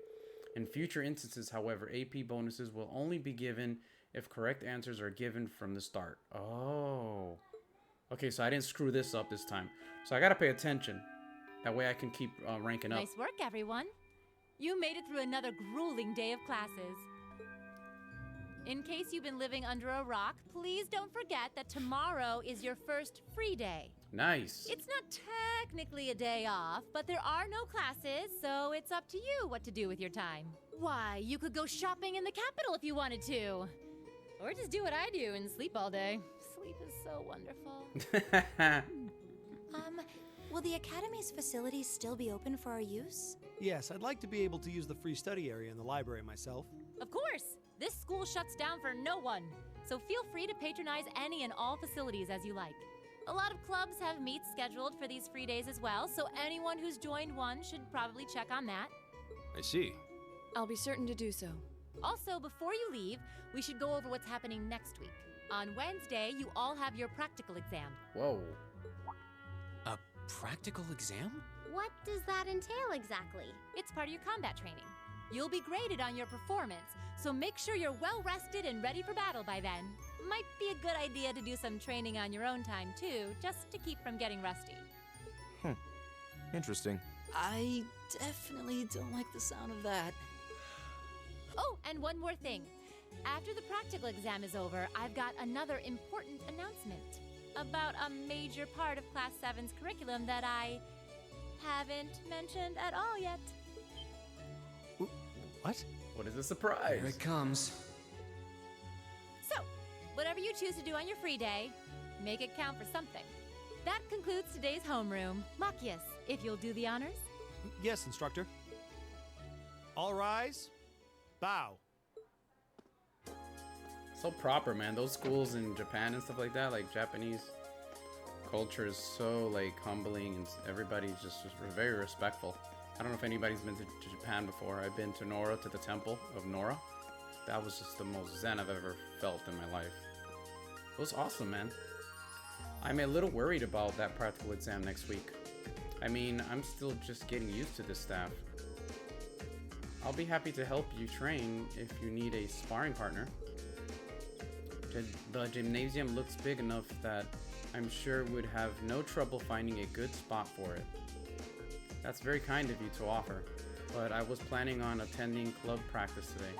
In future instances, however, AP bonuses will only be given if correct answers are given from the start. Oh. Okay, so I didn't screw this up this time. So I gotta pay attention. That way I can keep ranking up. Nice work, everyone. You made it through another grueling day of classes. In case you've been living under a rock, please don't forget that tomorrow is your first free day. Nice. It's not technically a day off, but there are no classes, so it's up to you what to do with your time. Why, you could go shopping in the capital if you wanted to. Or just do what I do and sleep all day. Sleep is so wonderful. Will the Academy's facilities still be open for our use? Yes, I'd like to be able to use the free study area in the library myself. Of course! This school shuts down for no one, so feel free to patronize any and all facilities as you like. A lot of clubs have meets scheduled for these free days as well, so anyone who's joined one should probably check on that. I see. I'll be certain to do so. Also, before you leave, we should go over what's happening next week. On Wednesday, you all have your practical exam. Whoa. A practical exam? What does that entail exactly? It's part of your combat training. You'll be graded on your performance, so make sure you're well rested and ready for battle by then. Might be a good idea to do some training on your own time too, just to keep from getting rusty. Interesting. I definitely don't like the sound of that. Oh, and one more thing. After the practical exam is over, I've got another important announcement about a major part of Class 7's curriculum that I haven't mentioned at all yet. What? What is a surprise? Here it comes. So, whatever you choose to do on your free day, make it count for something. That concludes today's homeroom. Machias, if you'll do the honors. Yes, instructor. All rise. Bow. So proper, man. Those schools in Japan and stuff like that, like Japanese culture is so like humbling, and everybody's just very respectful. I don't know if anybody's been to Japan before. I've been to Nora, to the temple of Nora. That was just the most zen I've ever felt in my life. It was awesome, man. I'm a little worried about that practical exam next week. I mean, I'm still just getting used to this staff. I'll be happy to help you train if you need a sparring partner. The gymnasium looks big enough that I'm sure would have no trouble finding a good spot for it. That's very kind of you to offer, but I was planning on attending club practice today.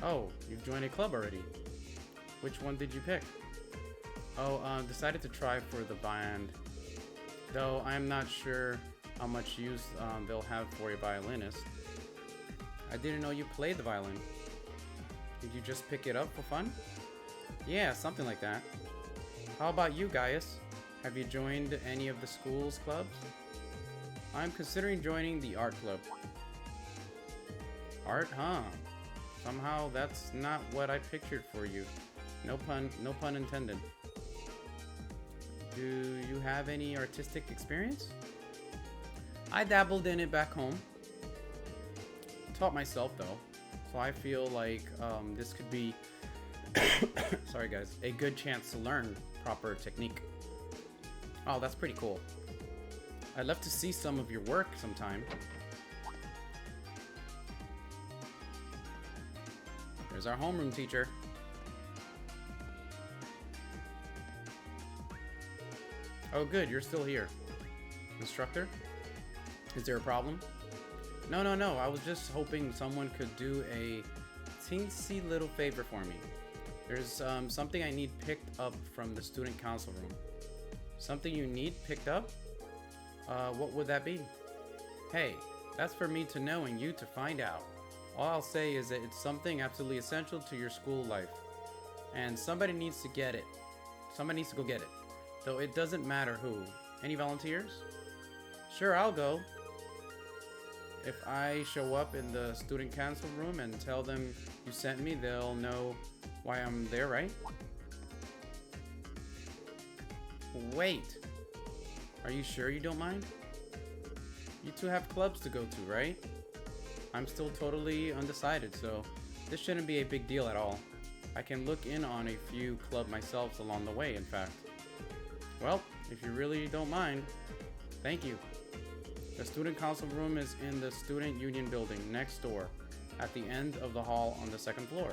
Oh, you've joined a club already. Which one did you pick? Oh, decided to try for the band, though I'm not sure how much use they'll have for a violinist. I didn't know you played the violin. Did you just pick it up for fun? Yeah, something like that. How about you, Gaius? Have you joined any of the school's clubs? I'm considering joining the art club. Art, huh? Somehow that's not what I pictured for you. No pun intended. Do you have any artistic experience? I dabbled in it back home. Taught myself though, so I feel like this could be, sorry guys, a good chance to learn proper technique. Oh, that's pretty cool. I'd love to see some of your work sometime. There's our homeroom teacher. Oh good, you're still here. Instructor? Is there a problem? No, I was just hoping someone could do a teensy little favor for me. There's something I need picked up from the student council room. Something you need picked up? What would that be? Hey, that's for me to know and you to find out. All I'll say is that it's something absolutely essential to your school life. And somebody needs to get it. Somebody needs to go get it. Though it doesn't matter who. Any volunteers? Sure, I'll go. if I show up in the student council room and tell them you sent me, they'll know why I'm there, right? Wait. Are you sure you don't mind? You two have clubs to go to, right? I'm still totally undecided, so this shouldn't be a big deal at all. I can look in on a few club myself along the way, in fact. Well, if you really don't mind, thank you. The student council room is in the student union building next door, at the end of the hall on the second floor.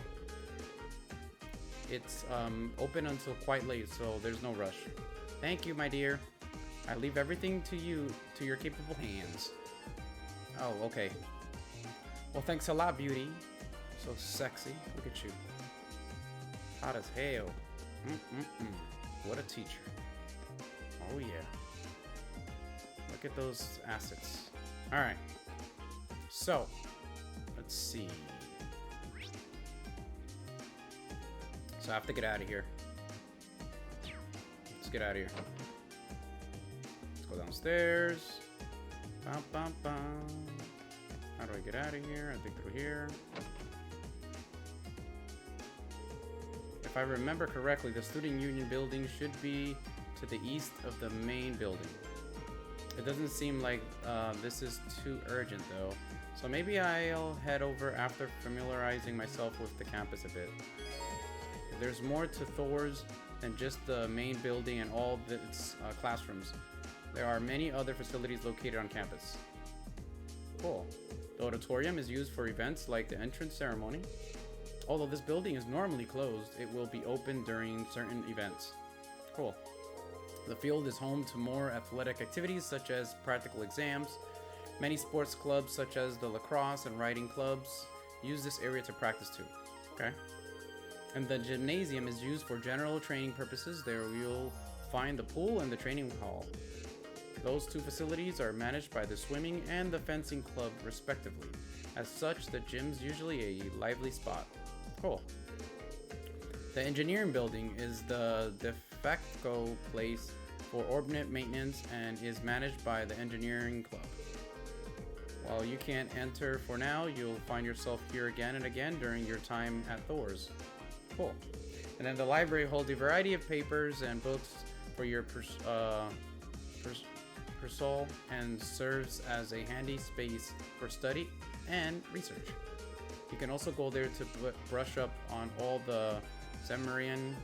It's open until quite late, so there's no rush. Thank you, my dear. I leave everything to you, to your capable hands. Oh, okay. Well, thanks a lot, beauty. So sexy. Look at you. Hot as hell. What a teacher. Oh, yeah. Look at those assets. All right. So, let's see. So I have to get out of here. Let's get out of here. Let's go downstairs. Bum, bum, bum. How do I get out of here? I think through here. If I remember correctly, the student union building should be to the east of the main building. It doesn't seem like this is too urgent though, so maybe I'll head over after familiarizing myself with the campus a bit. There's more to Thor's than just the main building and all of its classrooms. There are many other facilities located on campus. Cool. The auditorium is used for events like the entrance ceremony. Although this building is normally closed, it will be open during certain events. Cool. The field is home to more athletic activities such as practical exams. Many sports clubs such as the lacrosse and riding clubs use this area to practice too. Okay. And the gymnasium is used for general training purposes. There you'll find the pool and the training hall. Those two facilities are managed by the swimming and the fencing club respectively. As such, the gym's usually a lively spot. Cool. The engineering building is the de facto place for ordnance maintenance and is managed by the engineering club. While you can't enter for now, you'll find yourself here again and again during your time at Thor's. Cool. And then the library holds a variety of papers and books for your perusal and serves as a handy space for study and research. You can also go there to brush up on all the Zemurian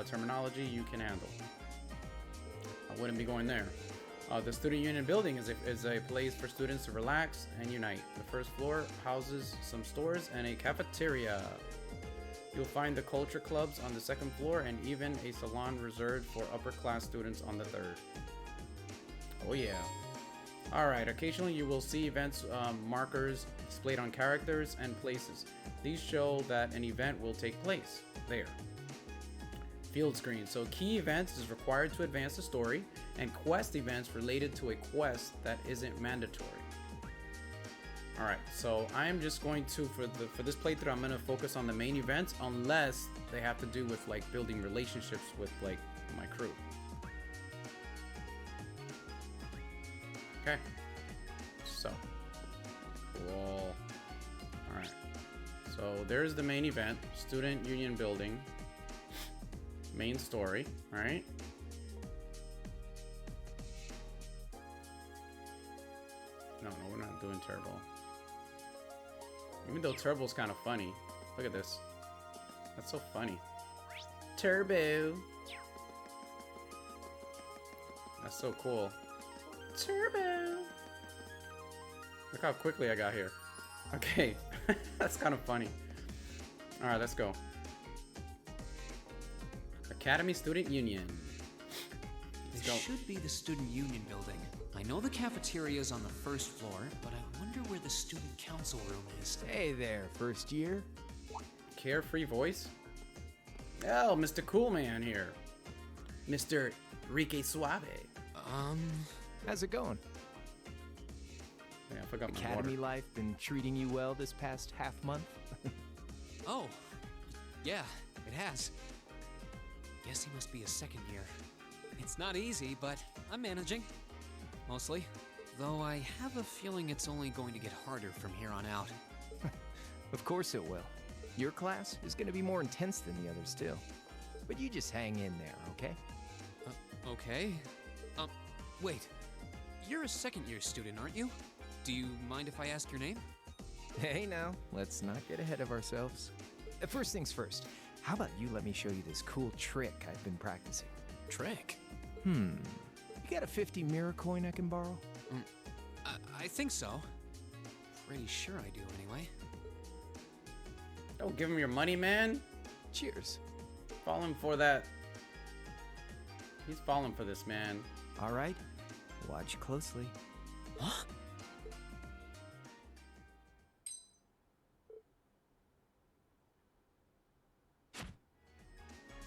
terminology you can handle. I wouldn't be going there. The student union building is a place for students to relax and unite. The first floor houses some stores and a cafeteria. You'll find the culture clubs on the second floor and even a salon reserved for upper class students on the third. Oh yeah. Alright, occasionally you will see events markers displayed on characters and places. These show that an event will take place there. Field screen. So key events is required to advance the story, and quest events related to a quest that isn't mandatory. Alright, so I'm just going to, for this playthrough, I'm going to focus on the main events unless they have to do with like building relationships with like my crew. Okay. So. Cool. Alright. So there's the main event. Student union building. Main story. Alright. No, we're not doing Turbo. Even though Turbo's kind of funny. Look at this. That's so funny. Turbo. That's so cool. Turbo. Look how quickly I got here. Okay. That's kind of funny. Alright, let's go. Academy Student Union. This should be the Student Union building. I know the cafeteria is on the first floor, but I wonder where the Student Council room is. Hey there, first year. Carefree voice? Oh, Mr. Cool Man here. Mr. Rique Suave. How's it going? Yeah, I forgot my Academy water. life been treating you well this past half month? Oh, yeah, it has. Guess he must be a second year. It's not easy, but I'm managing. Mostly. Though I have a feeling it's only going to get harder from here on out. Of course it will. Your class is going to be more intense than the others too. But you just hang in there, okay? Okay. Wait. You're a second-year student, aren't you? Do you mind if I ask your name? Hey now, let's not get ahead of ourselves. First things first, how about you let me show you this cool trick I've been practicing? Trick? You got a 50 mirror coin I can borrow? I think so. Pretty sure I do, anyway. Don't give him your money, man. Cheers. Falling for that. He's falling for this, man. All right, watch closely. Huh?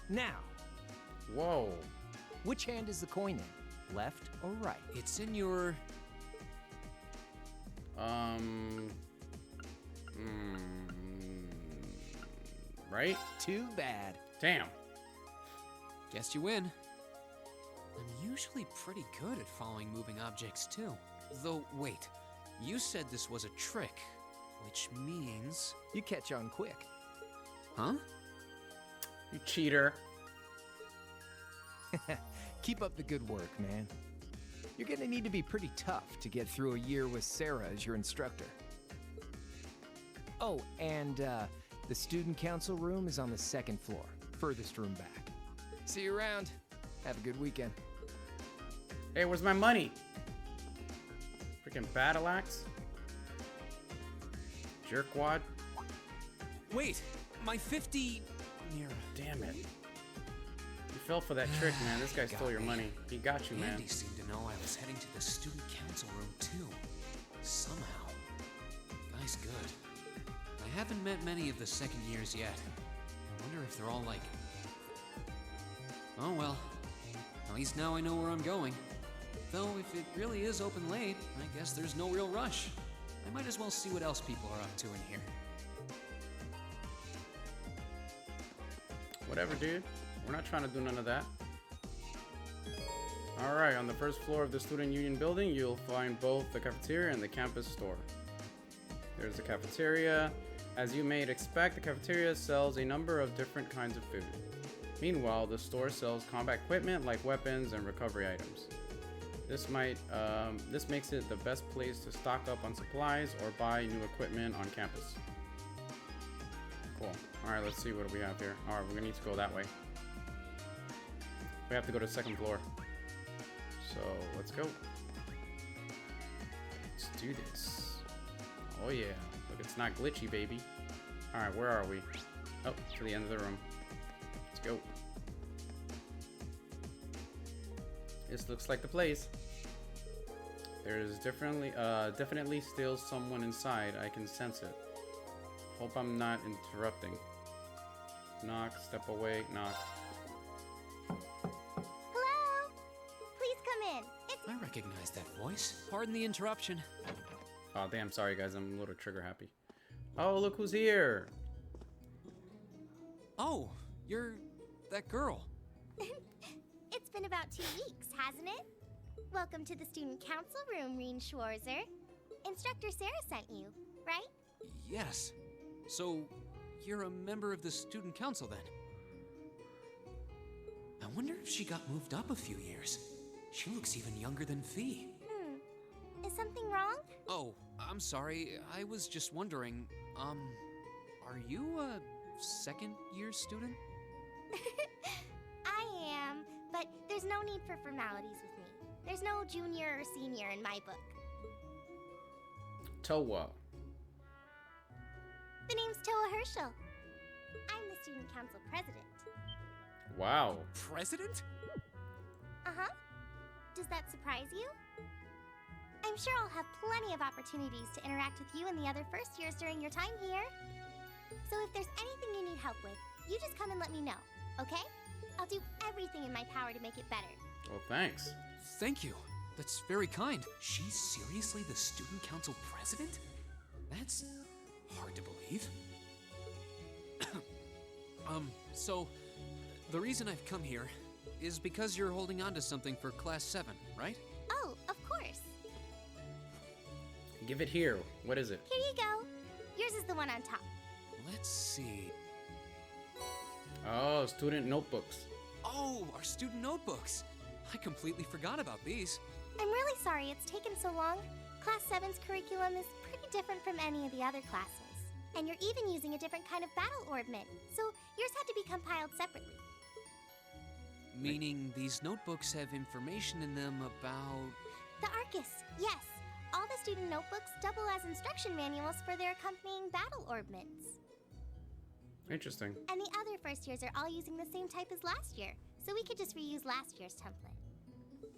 Now. Whoa. Which hand is the coin in? Left or right? It's in your... Right? Too bad. Damn. Guess you win. I'm usually pretty good at following moving objects, too. Though, wait. You said this was a trick, which means... You catch on quick. Huh? You cheater. Keep up the good work, man. You're gonna need to be pretty tough to get through a year with Sarah as your instructor. Oh, and the student council room is on the second floor, furthest room back. See you around. Have a good weekend. Hey, where's my money? Freaking battle axe? Jerkwad? Wait, my 50... mirror. Damn it. You fell for that trick, man. This guy stole your money. He got you, man. Andy seemed to know I was heading to the student council room, too. Somehow. Guy's good. I haven't met many of the second years yet. I wonder if they're all like... Oh well. At least now I know where I'm going. Though if it really is open late, I guess there's no real rush. I might as well see what else people are up to in here. Whatever, dude. We're not trying to do none of that. Alright, on the first floor of the Student Union building, you'll find both the cafeteria and the campus store. There's the cafeteria. As you may expect, the cafeteria sells a number of different kinds of food. Meanwhile, the store sells combat equipment like weapons and recovery items. This makes it the best place to stock up on supplies or buy new equipment on campus. Cool. Alright, let's see what we have here. Alright, we're gonna need to go that way. We have to go to the second floor. So, let's go. Let's do this. Oh yeah. Look, it's not glitchy, baby. Alright, where are we? Oh, to the end of the room. Let's go. This looks like the place. There's definitely still someone inside. I can sense it. Hope I'm not interrupting. Knock, step away, knock. Hello? Please come in. I recognize that voice. Pardon the interruption. Oh, damn, sorry guys, I'm a little trigger happy. Oh, look who's here. Oh, you're that girl. It's been about 2 weeks, hasn't it? Welcome to the student council room, Reen Schwarzer. Instructor Sarah sent you, right? Yes. So, you're a member of the student council then? I wonder if she got moved up a few years. She looks even younger than Fee. Is something wrong? Oh, I'm sorry. I was just wondering, are you a second-year student? I am, but there's no need for formalities with me. There's no junior or senior in my book. Toa. The name's Toa Herschel. I'm the student council president. Wow. President? Uh-huh. Does that surprise you? I'm sure I'll have plenty of opportunities to interact with you and the other first years during your time here. So if there's anything you need help with, you just come and let me know, okay? I'll do everything in my power to make it better. Well, thanks. Thank you. That's very kind. She's seriously the student council president? That's hard to believe. So, the reason I've come here is because you're holding on to something for Class 7, right? Oh, of course. Give it here. What is it? Here you go. Yours is the one on top. Let's see. Oh, student notebooks. Oh, our student notebooks. I completely forgot about these. I'm really sorry it's taken so long. Class 7's curriculum is pretty different from any of the other classes. And you're even using a different kind of battle orbment, so yours had to be compiled separately. Meaning these notebooks have information in them about... The Arcus, yes. All the student notebooks double as instruction manuals for their accompanying battle orbments. Interesting. And the other first years are all using the same type as last year, so we could just reuse last year's template.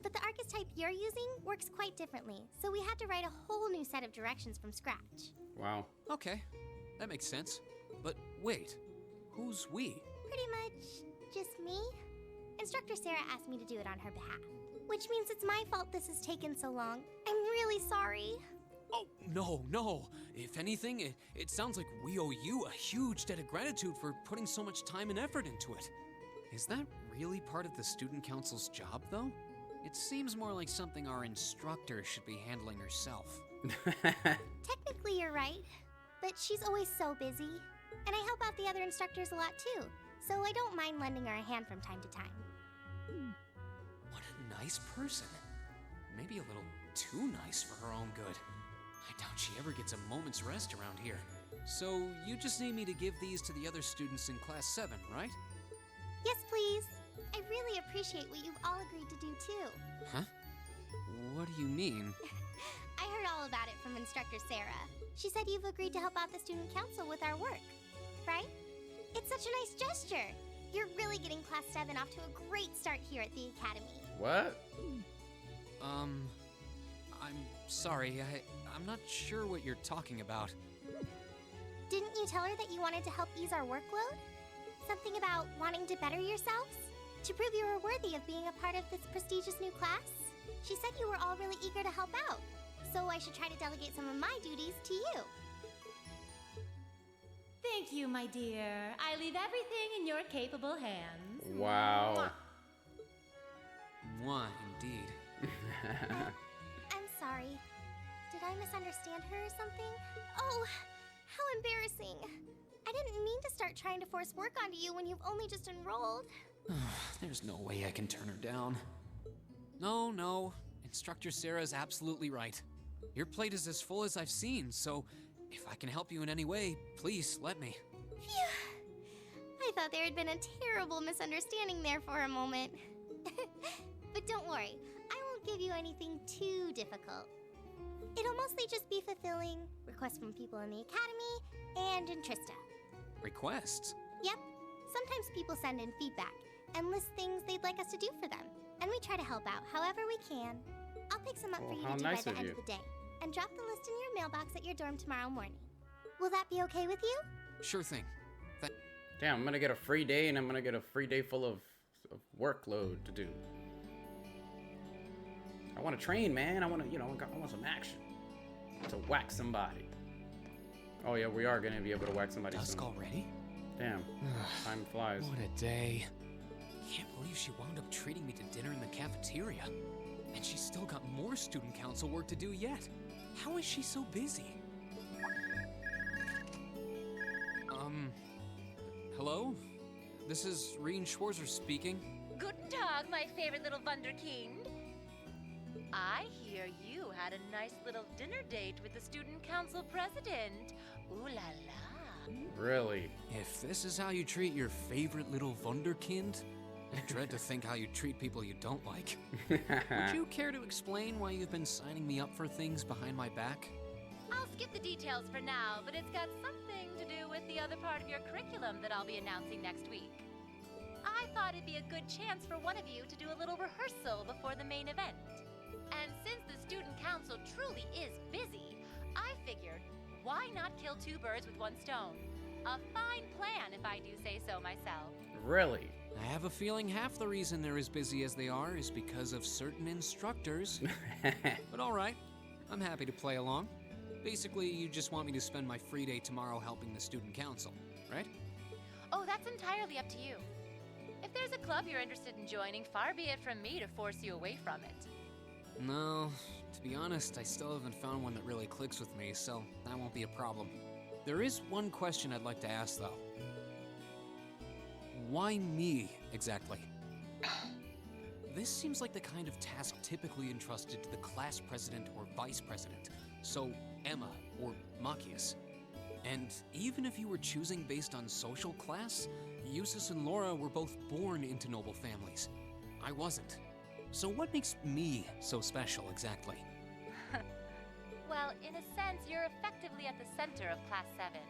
But the Arcus type you're using works quite differently, so we had to write a whole new set of directions from scratch. Wow. Okay, that makes sense. But wait, who's we? Pretty much just me. Instructor Sarah asked me to do it on her behalf, which means it's my fault this has taken so long. I'm really sorry. Oh, no. If anything, it sounds like we owe you a huge debt of gratitude for putting so much time and effort into it. Is that really part of the student council's job, though? It seems more like something our instructor should be handling herself. Technically, you're right, but she's always so busy. And I help out the other instructors a lot, too, so I don't mind lending her a hand from time to time. What a nice person. Maybe a little too nice for her own good. I doubt she ever gets a moment's rest around here. So, you just need me to give these to the other students in Class 7, right? Yes, please. I really appreciate what you've all agreed to do, too. Huh? What do you mean? I heard all about it from Instructor Sarah. She said you've agreed to help out the student council with our work, right? It's such a nice gesture. You're really getting Class 7 off to a great start here at the Academy. What? I'm sorry, I'm not sure what you're talking about. Didn't you tell her that you wanted to help ease our workload? Something about wanting to better yourselves? To prove you were worthy of being a part of this prestigious new class? She said you were all really eager to help out, so I should try to delegate some of my duties to you. Thank you, my dear. I leave everything in your capable hands. Wow. Mwah, indeed. I'm sorry. Did I misunderstand her or something? Oh, how embarrassing. I didn't mean to start trying to force work onto you when you've only just enrolled. There's no way I can turn her down. No. Instructor Sarah's absolutely right. Your plate is as full as I've seen, so if I can help you in any way, please let me. Phew. I thought there had been a terrible misunderstanding there for a moment. But don't worry, I won't give you anything too difficult. It'll mostly just be fulfilling requests from people in the Academy and in Trista. Requests? Yep. Sometimes people send in feedback and list things they'd like us to do for them, and we try to help out however we can. I'll pick some up for you to do by the end of the day, and drop the list in your mailbox at your dorm tomorrow morning. Will that be okay with you? Sure thing. Damn, I'm gonna get a free day, and I'm gonna get a free day full of workload to do. I want to train, man. I want to, I want some action to whack somebody. Oh yeah, we are gonna be able to whack somebody Dusk soon. already? Damn, time flies. What a day. Can't believe she wound up treating me to dinner in the cafeteria. And she's still got more student council work to do yet. How is she so busy? Hello? This is Rien Schwarzer speaking. Guten Tag, my favorite little Wunderkind. I hear you had a nice little dinner date with the student council president. Ooh la la. Really? If this is how you treat your favorite little Wunderkind, I dread to think how you treat people you don't like. Would you care to explain why you've been signing me up for things behind my back? I'll skip the details for now, but it's got something to do with the other part of your curriculum that I'll be announcing next week. I thought it'd be a good chance for one of you to do a little rehearsal before the main event. And since the student council truly is busy, I figured, why not kill two birds with one stone? A fine plan, if I do say so myself. Really? I have a feeling half the reason they're as busy as they are is because of certain instructors. But all right, I'm happy to play along. Basically, you just want me to spend my free day tomorrow helping the student council, right? Oh, that's entirely up to you. If there's a club you're interested in joining, far be it from me to force you away from it. No, To be honest, I still haven't found one that really clicks with me, so that won't be a problem. There is one question I'd like to ask, though. Why me, exactly? This seems like the kind of task typically entrusted to the class president or vice president, so Emma or Machias. And even if you were choosing based on social class, Eustace and Laura were both born into noble families. I wasn't. So what makes me so special, exactly? Well, in a sense, you're effectively at the center of Class 7.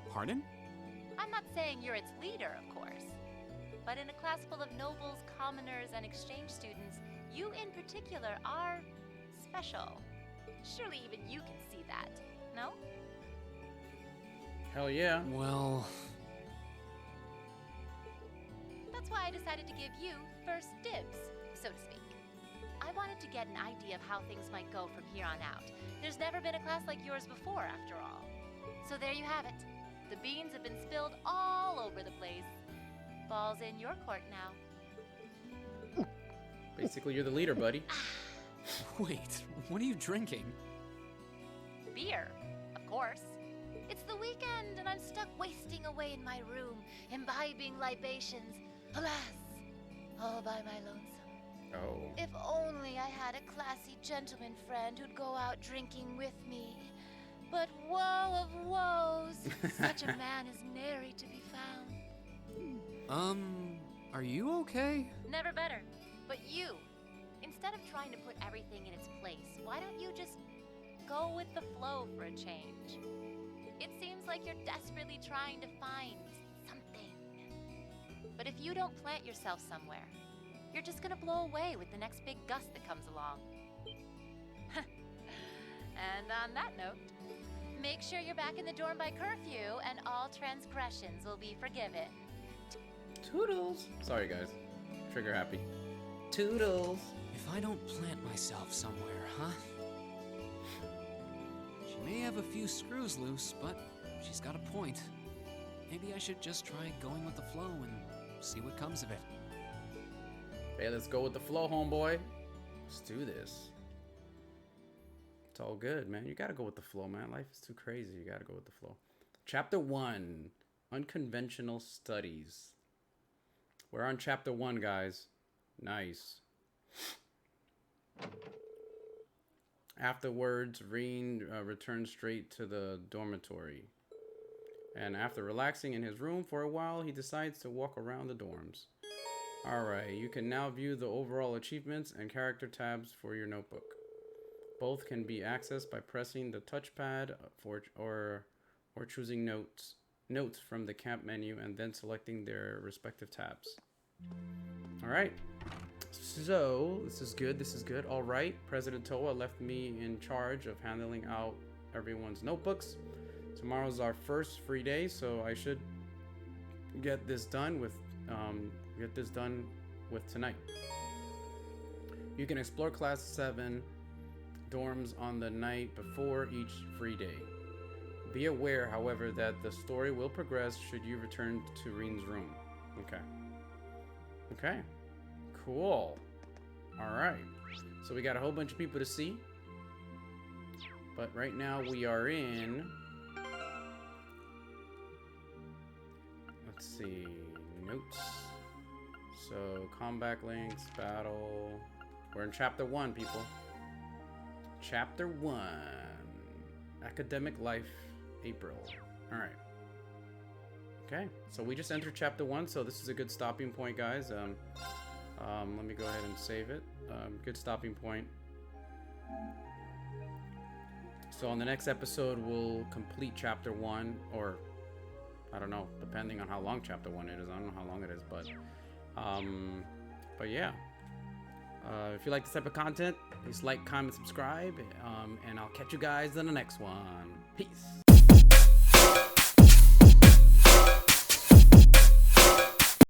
Pardon? I'm not saying you're its leader, of course. But in a class full of nobles, commoners, and exchange students, you in particular are special. Surely even you can see that, no? Hell yeah. Well... That's why I decided to give you first dibs, so to speak. I wanted to get an idea of how things might go from here on out. There's never been a class like yours before, after all. So there you have it. The beans have been spilled all over the place. Ball's in your court now. Basically, you're the leader, buddy. Wait, what are you drinking? Beer, of course. It's the weekend and I'm stuck wasting away in my room, imbibing libations. Alas, all by my lonesome. Oh. If only I had a classy gentleman friend who'd go out drinking with me. But woe of woes, such a man is nary to be found. Are you okay? Never better. But you, instead of trying to put everything in its place, why don't you just go with the flow for a change? It seems like you're desperately trying to find something. But if you don't plant yourself somewhere, you're just gonna blow away with the next big gust that comes along. And on that note, make sure you're back in the dorm by curfew and all transgressions will be forgiven. Toodles. Sorry, guys. Trigger happy. Toodles. If I don't plant myself somewhere, huh? She may have a few screws loose, but she's got a point. Maybe I should just try going with the flow and see what comes of it. Hey, let's go with the flow, homeboy. Let's do this. It's all good, man. You gotta go with the flow, man. Life is too crazy. You gotta go with the flow. Chapter 1. Unconventional Studies. We're on Chapter 1, guys. Nice. Afterwards, Reen returns straight to the dormitory. And after relaxing in his room for a while, he decides to walk around the dorms. Alright, you can now view the overall achievements and character tabs for your notebook. Both can be accessed by pressing the touchpad or choosing notes from the camp menu and then selecting their respective tabs. Alright, so this is good. Alright, President Toa left me in charge of handling out everyone's notebooks. Tomorrow's our first free day, so I should get this done with tonight. You can explore Class 7 dorms on the night before each free day. Be aware, however, that the story will progress should you return to Reen's room. Okay. Cool. Alright. So we got a whole bunch of people to see. But right now we are in... Let's see. Notes. So, combat links, battle. We're in Chapter 1, people. Chapter 1. Academic life, April. Alright. Okay, so we just entered Chapter 1, so this is a good stopping point, guys. Let me go ahead and save it. Good stopping point. So on the next episode, we'll complete Chapter 1, or I don't know, depending on how long Chapter 1 it is. I don't know how long it is, but yeah. If you like this type of content, please like, comment, subscribe, and I'll catch you guys in the next one. Peace.